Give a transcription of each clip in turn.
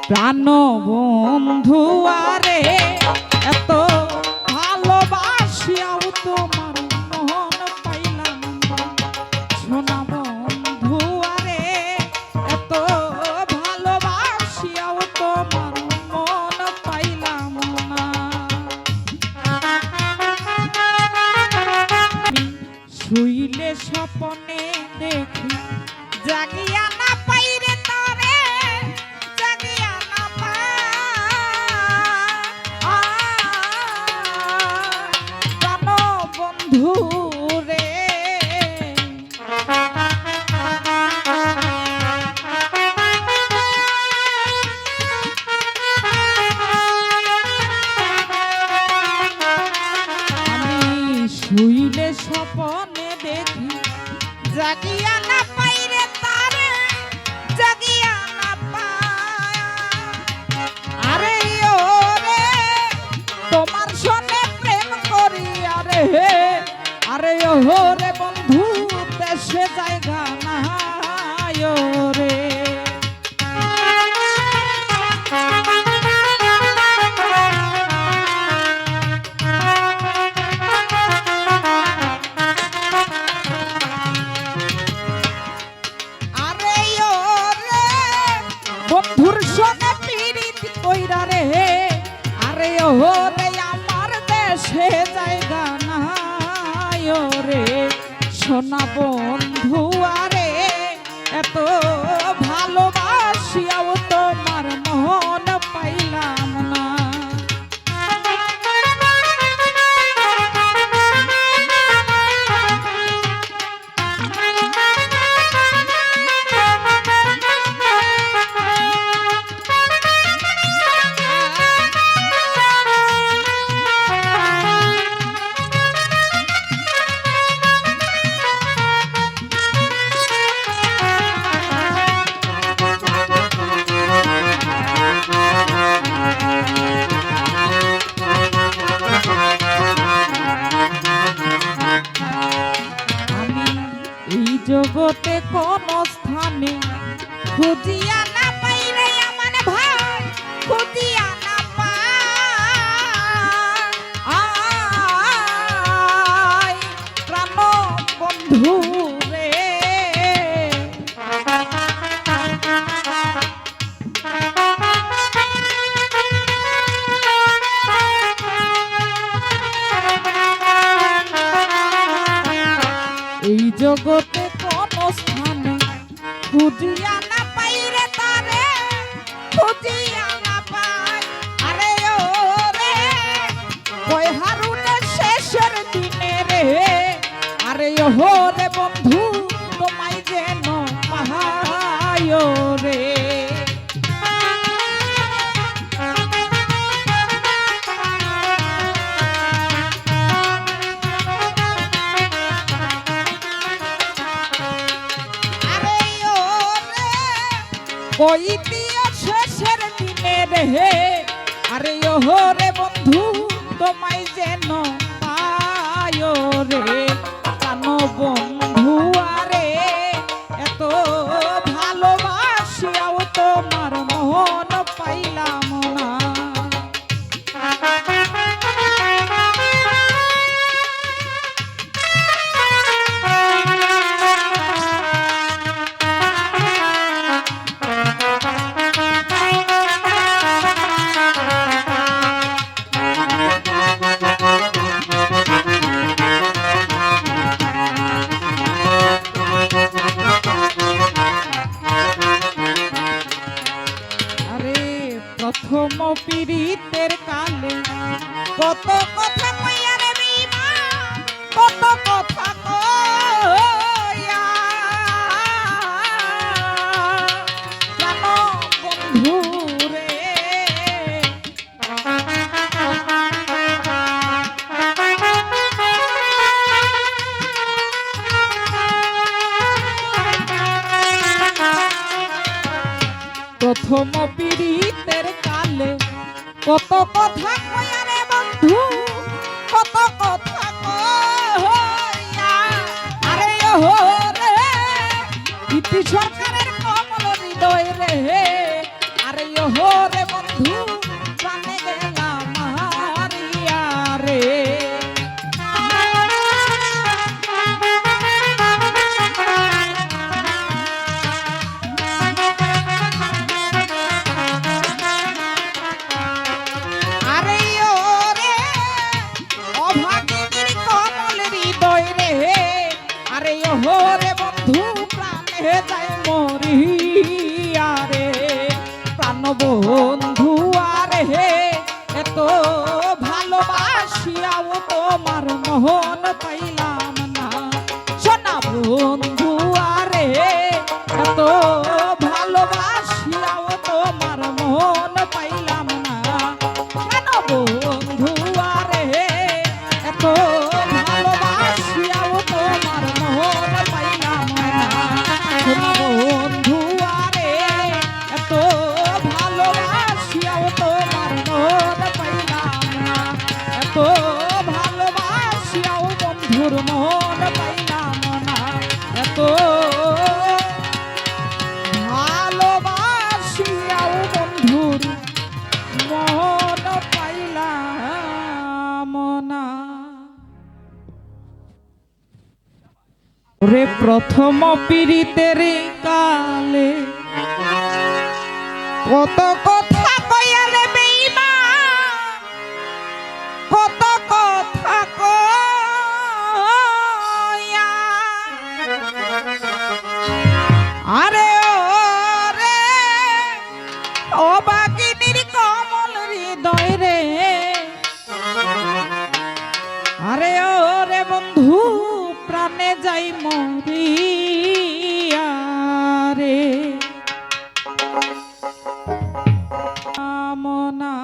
প্রাণ বন্ধু আরে এত ভালোবাসিয়াও তোমার মন পাইলাম না। সোনা বন্ধু আরে এত ভালোবাসিয়াও তোমার মন পাইলাম না। শুইলে স্বপনে দেখি জাগিয়া না পাইরে তরে জাগিয়া না জানো বন্ধু রে। আমি শুইলে স্বপনে দেখি জাগিয়া না পাইরে তারে জাগিয়া না পায়। আরে ও রে তোমার সনে প্রেম করি আরে আরে ও রে বন্ধু দেশে জায়গা নাই ও রে। বন্ধুর সঙ্গে পীড়িত কইরা রে আরে ও রে আমার দেশে জায়গা নাই ও রে। সোনা বন্ধু আরে এত ভালোবাসিয়াও তোমার মন পাইলাম না। জগতে কোন স্থানে খুঁজিয়া না পাইলে আমার ভাই খুঁজিয়া না পাই প্রাণ বন্ধু রে। এই জগতে কোন স্থানে খুঁজিয়া না পাইরে তারে খুঁজিয়া না পাই। আরে ও রে কই হারুনের শেষের দিনে রে আরে ও রে বন্ধু তোমায় যেন পাহায় রে। কই দিয়া শেষের দিনে রে আরে ও রে বন্ধু তোমায় যেন পায় রে। জানো বন্ধু আরে এত ভালোবাসিয়াও তোমার মন পাইলাম না। প্রথম পীড়িতের কালে কত কথা কইয়া রে বিমা কত কথা কইয়া জানো বন্ধু রে। প্রথম পীড়িতের কালে কত কথা কইয়া রে বন্ধু কত কথা কইয়া আরে ও রে ইতি সরকারের কমল হৃদয় রে আরে ও রে বন্ধু প্রাণে গেলাম হারিয়া রে। আরে ও রে অভাগিনীর কমল হৃদয় রে, আরে ও রে বন্ধু প্রাণে যাই মরিয়া রে। প্রাণ বন্ধু আরে এত ভালোবাসিয়াও তোমার মোহন পাইলাম না। সোনা বন্ধু আরে এত ভালোবাসিয়াও তোমার মোহন পাইলাম না। কেন বন্ধু আরে এত ভালোবাসিয়াও তোমার মোহন পাইলাম না। সোনা বন্ধু আরে এত ভালোবাসিয়াও তোমার মোহন পাইলাম না। এত ভালোবাসিয়াও বন্ধুর মোহন পাইলাম না। এত ভালোবাসিয়াও বন্ধুর মোহন পাইলাম না। রে প্রথম পীড়িতের কালে কত কথা কয়ালে বেঈমান, কত কথা কয়া আরে ও রে অবাগিনীর কমল হৃদয় রে, আরে ও রে বন্ধু প্রাণে যাই মরিয়া রে। আমনা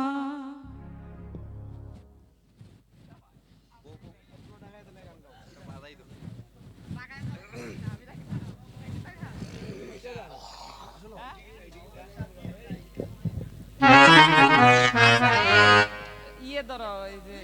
ইয়ে ধরো এই যে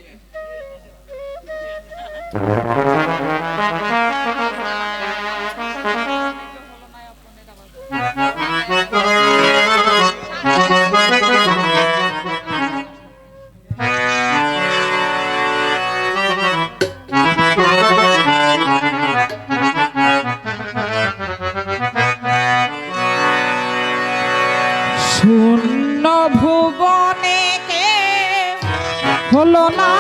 শূন্য ভুবনে কে হলো না